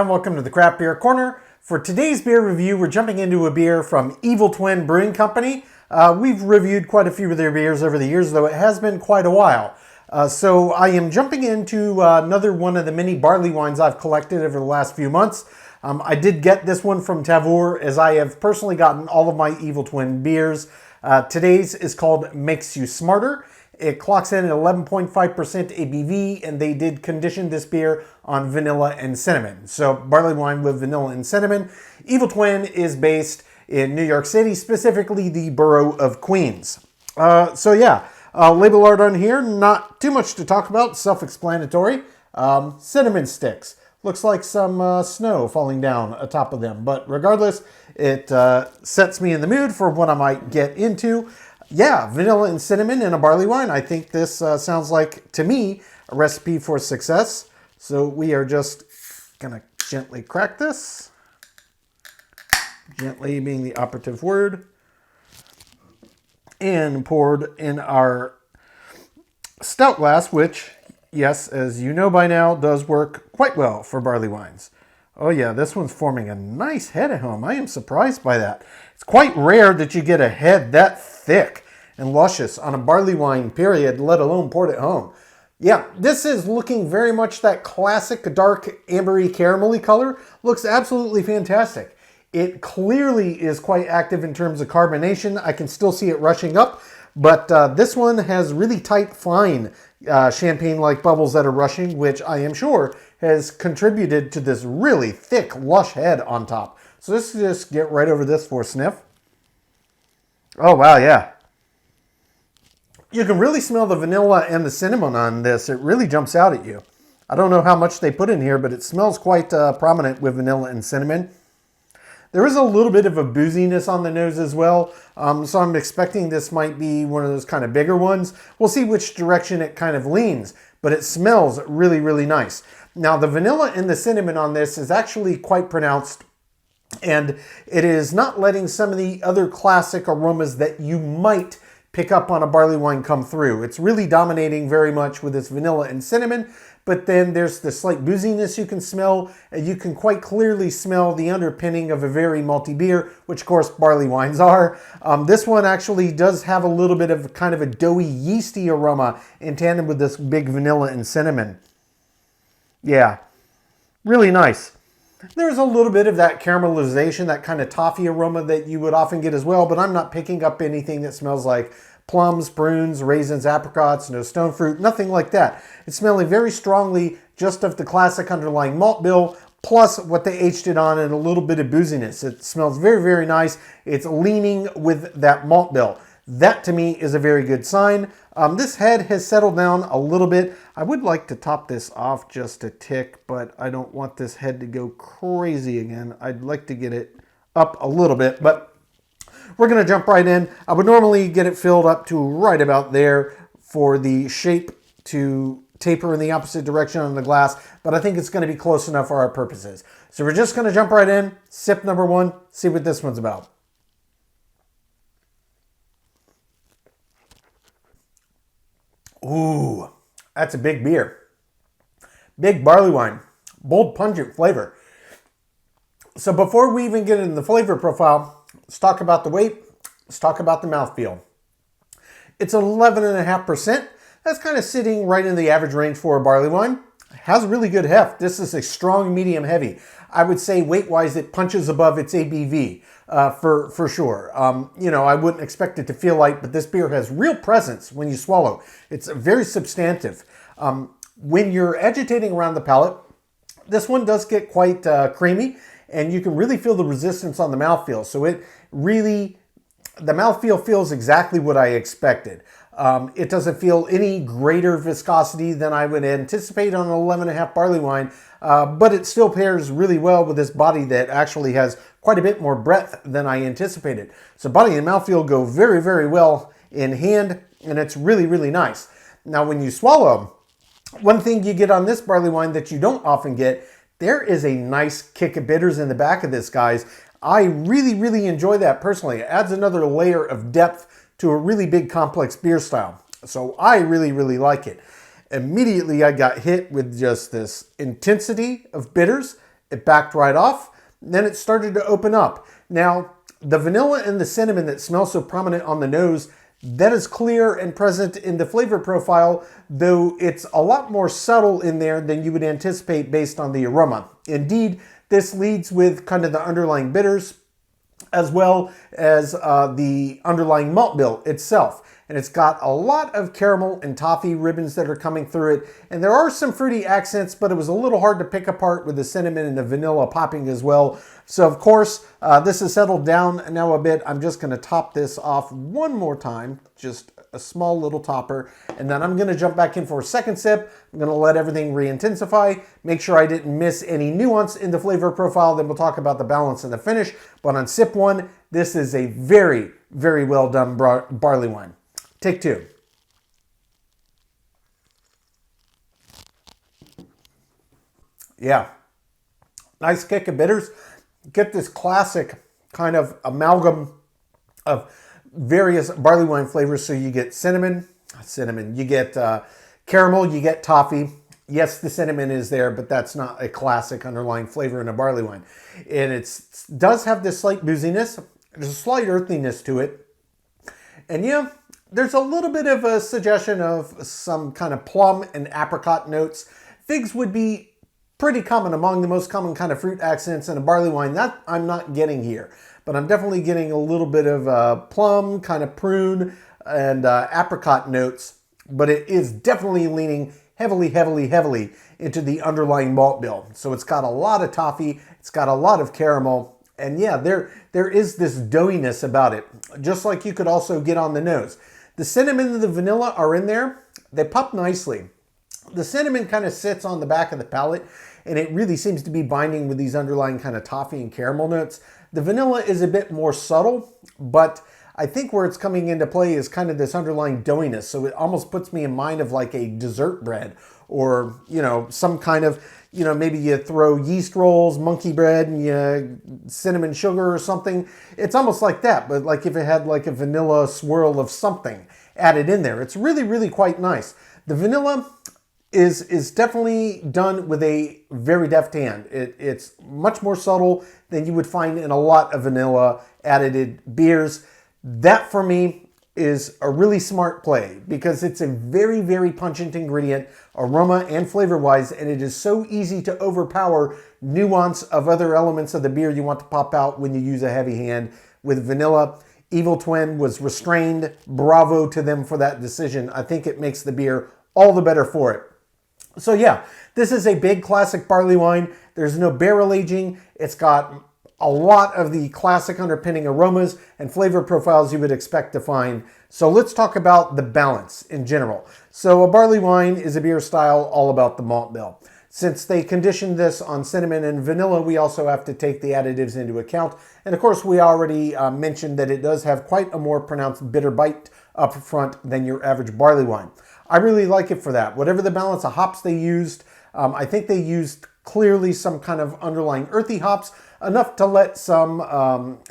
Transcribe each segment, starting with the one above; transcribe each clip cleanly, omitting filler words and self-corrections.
and welcome to the Craft Beer Corner. For today's beer review, we're jumping into a beer from Evil Twin Brewing Company. We've reviewed quite a few of their beers over the years, though it has been quite a while. So I am jumping into another one of the many barley wines I've collected over the last few months. I did get this one from Tavour, as I have personally gotten all of my Evil Twin beers. Today's is called Makes You Smarter. It clocks in at 11.5% ABV, and they did condition this beer on vanilla and cinnamon. So barley wine with vanilla and cinnamon. Evil Twin is based in New York City, specifically the borough of Queens. Label art on here, not too much to talk about, self-explanatory. Cinnamon sticks. Looks like some snow falling down atop of them. But regardless, it sets me in the mood for what I might get into. Yeah, vanilla and cinnamon in a barley wine. I think this sounds like, to me, a recipe for success. So we are just going to gently crack this. Gently being the operative word. And poured in our stout glass, which, yes, as you know by now, does work quite well for barley wines. Oh yeah, this one's forming a nice head at home. I am surprised by that. It's quite rare that you get a head that thick and luscious on a barley wine, period, let alone poured at home. Yeah, this is looking very much that classic dark ambery caramelly color. Looks absolutely fantastic. It clearly is quite active in terms of carbonation. I can still see it rushing up, but this one has really tight, fine champagne-like bubbles that are rushing, which I am sure has contributed to this really thick, lush head on top. So let's just get right over this for a sniff. Oh, wow, yeah. You can really smell the vanilla and the cinnamon on this. It really jumps out at you. I don't know how much they put in here, but it smells quite prominent with vanilla and cinnamon. There is a little bit of a booziness on the nose as well, so I'm expecting this might be one of those kind of bigger ones. We'll see which direction it kind of leans, but it smells really, really nice. Now, the vanilla and the cinnamon on this is actually quite pronounced, and it is not letting some of the other classic aromas that you might pick up on a barley wine come through. It's really dominating very much with this vanilla and cinnamon, but then there's the slight booziness you can smell. You can quite clearly smell the underpinning of a very malty beer, which of course barley wines are. This one actually does have a little bit of kind of a doughy, yeasty aroma in tandem with this big vanilla and cinnamon. Yeah, really nice. There's a little bit of that caramelization, that kind of toffee aroma that you would often get as well, but I'm not picking up anything that smells like plums, prunes, raisins, apricots, no stone fruit, nothing like that. It's smelling very strongly just of the classic underlying malt bill, plus what they aged it on and a little bit of booziness. It smells very, very nice. It's leaning with that malt bill. That to me is a very good sign. This head has settled down a little bit. I would like to top this off just a tick, but I don't want this head to go crazy again. I'd like to get it up a little bit, but we're going to jump right in. I would normally get it filled up to right about there for the shape to taper in the opposite direction on the glass, but I think it's going to be close enough for our purposes. So we're just going to jump right in, sip number one, see what this one's about. Ooh, that's a big beer. Big barley wine. Bold, pungent flavor. So before we even get into the flavor profile, let's talk about the weight. Let's talk about the mouthfeel. It's 11.5%. That's kind of sitting right in the average range for a barley wine. It has really good heft. This is a strong medium heavy. I would say weight-wise, it punches above its ABV for sure. I wouldn't expect it to feel light, but this beer has real presence when you swallow. It's very substantive. When you're agitating around the palate, this one does get quite creamy, and you can really feel the resistance on the mouthfeel. So the mouthfeel feels exactly what I expected. It doesn't feel any greater viscosity than I would anticipate on an 11.5 barley wine, but it still pairs really well with this body that actually has quite a bit more breadth than I anticipated. So body and mouthfeel go very, very well in hand, and it's really, really nice. Now, when you swallow, one thing you get on this barley wine that you don't often get, there is a nice kick of bitters in the back of this, guys. I really, really enjoy that personally. It adds another layer of depth to a really big complex beer style. So I really, really like it. Immediately I got hit with just this intensity of bitters It backed right off. Then it started to open up. Now, the vanilla and the cinnamon that smell so prominent on the nose, that is clear and present in the flavor profile, though it's a lot more subtle in there than you would anticipate based on the aroma. Indeed, this leads with kind of the underlying bitters as well as the underlying malt bill itself. And it's got a lot of caramel and toffee ribbons that are coming through it. And there are some fruity accents, but it was a little hard to pick apart with the cinnamon and the vanilla popping as well. So of course, this has settled down now a bit. I'm just gonna top this off one more time, just a small little topper. And then I'm gonna jump back in for a second sip. I'm gonna let everything re-intensify, make sure I didn't miss any nuance in the flavor profile. Then we'll talk about the balance and the finish. But on sip one, this is a very, very well done barley wine. Take two. Yeah, nice kick of bitters. Get this classic kind of amalgam of various barley wine flavors. So you get cinnamon, you get caramel, you get toffee. Yes, the cinnamon is there, but that's not a classic underlying flavor in a barley wine. And it does have this slight booziness. There's a slight earthiness to it. And yeah, there's a little bit of a suggestion of some kind of plum and apricot notes. Figs would be pretty common, among the most common kind of fruit accents in a barley wine. That I'm not getting here, but I'm definitely getting a little bit of plum, kind of prune, and apricot notes. But it is definitely leaning heavily, heavily, heavily into the underlying malt bill. So it's got a lot of toffee, it's got a lot of caramel, and yeah, there is this doughiness about it, just like you could also get on the nose. The cinnamon and the vanilla are in there. They pop nicely. The cinnamon kind of sits on the back of the palate, and it really seems to be binding with these underlying kind of toffee and caramel notes. The vanilla is a bit more subtle, but I think where it's coming into play is kind of this underlying doughiness. So it almost puts me in mind of like a dessert bread, or, you know, some kind of, you know, maybe you throw yeast rolls, monkey bread, and you cinnamon sugar or something. It's almost like that, but like if it had like a vanilla swirl of something added in there. It's really, really quite nice. The vanilla is definitely done with a very deft hand. It's much more subtle than you would find in a lot of vanilla added beers. That for me is a really smart play because it's a very, very pungent ingredient, aroma and flavor wise, and it is so easy to overpower nuance of other elements of the beer you want to pop out when you use a heavy hand. With vanilla, Evil Twin was restrained. Bravo to them for that decision. I think it makes the beer all the better for it. So yeah, this is a big classic barley wine. There's no barrel aging. It's got a lot of the classic underpinning aromas and flavor profiles you would expect to find. So let's talk about the balance in general. So a barley wine is a beer style all about the malt bill. Since they conditioned this on cinnamon and vanilla, we also have to take the additives into account. And of course, we already mentioned that it does have quite a more pronounced bitter bite up front than your average barley wine. I really like it for that. Whatever the balance of hops they used, I think they used clearly some kind of underlying earthy hops, enough to let some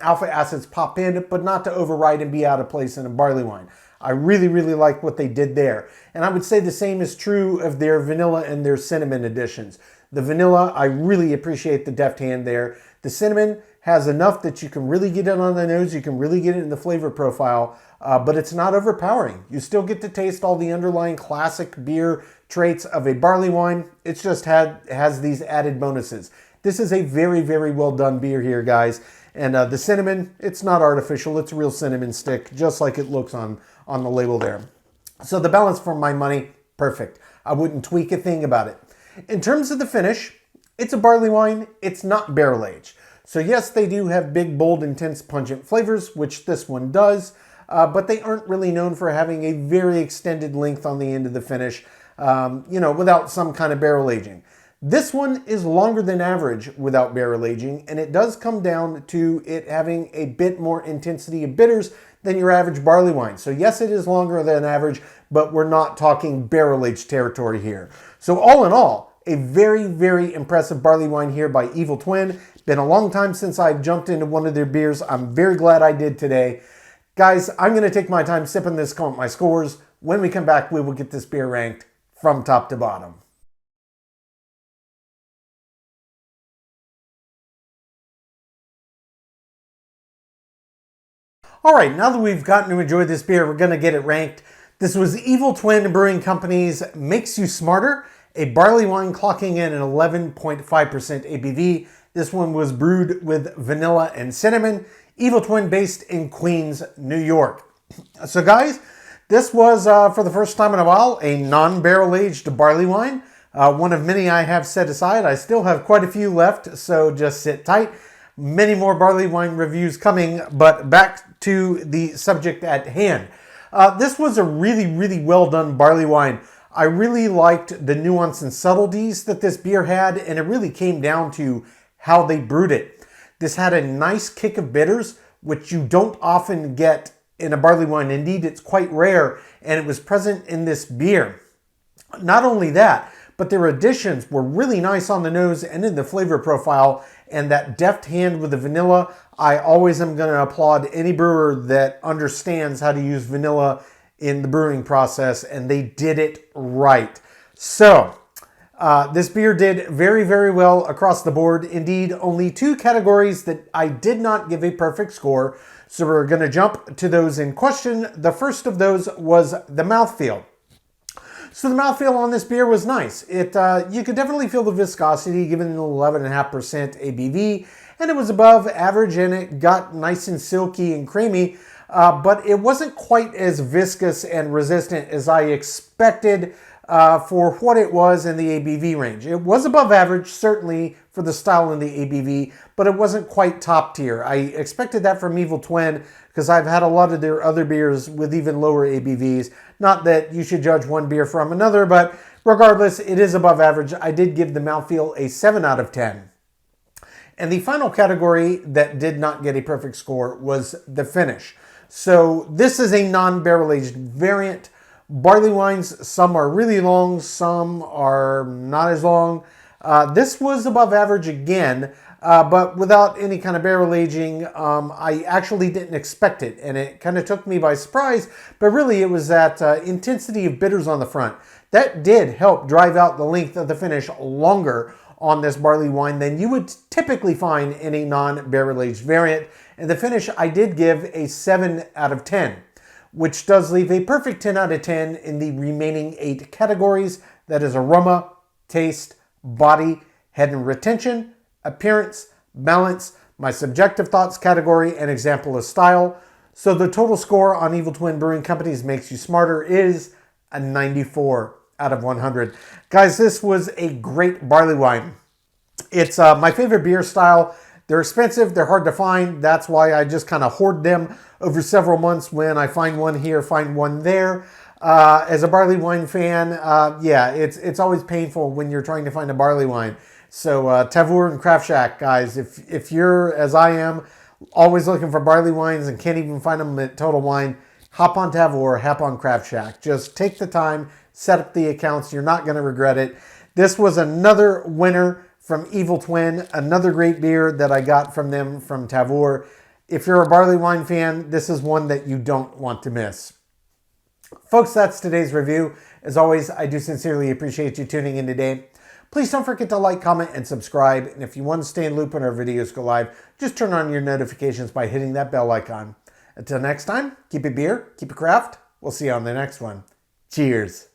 alpha acids pop in, but not to override and be out of place in a barley wine. I really, really like what they did there. And I would say the same is true of their vanilla and their cinnamon additions. The vanilla, I really appreciate the deft hand there. The cinnamon has enough that you can really get it on the nose, you can really get it in the flavor profile, but it's not overpowering. You still get to taste all the underlying classic beer traits of a barley wine. It's just has these added bonuses. This is a very, very well done beer here, guys. And the cinnamon, it's not artificial. It's a real cinnamon stick, just like it looks on the label there. So the balance for my money, perfect. I wouldn't tweak a thing about it. In terms of the finish, it's a barley wine. It's not barrel aged. So yes, they do have big, bold, intense, pungent flavors, which this one does, but they aren't really known for having a very extended length on the end of the finish, without some kind of barrel aging. This one is longer than average without barrel aging, and it does come down to it having a bit more intensity of bitters than your average barley wine. So yes, it is longer than average, but we're not talking barrel aged territory here. So all in all, a very, very impressive barley wine here by Evil Twin. Been a long time since I've jumped into one of their beers. I'm very glad I did today. Guys, I'm going to take my time sipping this, count my scores. When we come back, we will get this beer ranked from top to bottom. All right, now that we've gotten to enjoy this beer, we're going to get it ranked. This was Evil Twin Brewing Company's Makes You Smarter, a barley wine clocking in an 11.5% ABV. This one was brewed with vanilla and cinnamon. Evil Twin based in Queens, New York. So guys, this was, for the first time in a while, a non-barrel aged barley wine. One of many I have set aside. I still have quite a few left, so just sit tight. Many more barley wine reviews coming, but back to the subject at hand. This was a really, really well done barley wine. I really liked the nuance and subtleties that this beer had, and it really came down to how they brewed it. This had a nice kick of bitters, which you don't often get in a barley wine. Indeed, it's quite rare, and it was present in this beer. Not only that, but their additions were really nice on the nose and in the flavor profile, and that deft hand with the vanilla. I always am going to applaud any brewer that understands how to use vanilla in the brewing process, and they did it right. So, this beer did very, very well across the board. Indeed, only two categories that I did not give a perfect score, so we're going to jump to those in question. The first of those was the mouthfeel. So the mouthfeel on this beer was nice. You could definitely feel the viscosity given an 11.5% ABV, and it was above average, and it got nice and silky and creamy, but it wasn't quite as viscous and resistant as I expected for what it was in the ABV range. It was above average, certainly, for the style and the ABV, but it wasn't quite top tier. I expected that from Evil Twin because I've had a lot of their other beers with even lower ABVs. Not that you should judge one beer from another, but regardless, it is above average. I did give the mouthfeel a 7 out of 10. And the final category that did not get a perfect score was the finish. So this is a non-barrel aged variant. Barley wines, some are really long, some are not as long. This was above average again, but without any kind of barrel aging. I actually didn't expect it, and it kind of took me by surprise, but really it was that intensity of bitters on the front. That did help drive out the length of the finish longer on this barley wine than you would typically find in a non-barrel aged variant. And the finish I did give a 7 out of 10. Which does leave a perfect 10 out of 10 in the remaining 8 categories. That is aroma, taste, body, head and retention, appearance, balance, my subjective thoughts category, and example of style. So the total score on Evil Twin Brewing Company's Makes You Smarter is a 94 out of 100. Guys, this was a great barley wine. It's my favorite beer style. They're expensive, they're hard to find. That's why I just kind of hoard them over several months when I find one here, find one there. As a barley wine fan, yeah, it's always painful when you're trying to find a barley wine. So Tavour and Craft Shack, guys, if you're, as I am, always looking for barley wines and can't even find them at Total Wine, hop on Tavour, hop on Craft Shack. Just take the time, set up the accounts. You're not going to regret it. This was another winner from Evil Twin, another great beer that I got from them from Tavour. If you're a barley wine fan, this is one that you don't want to miss. Folks, that's today's review. As always, I do sincerely appreciate you tuning in today. Please don't forget to like, comment, and subscribe. And if you want to stay in loop when our videos go live, just turn on your notifications by hitting that bell icon. Until next time, keep it beer, keep it craft. We'll see you on the next one. Cheers.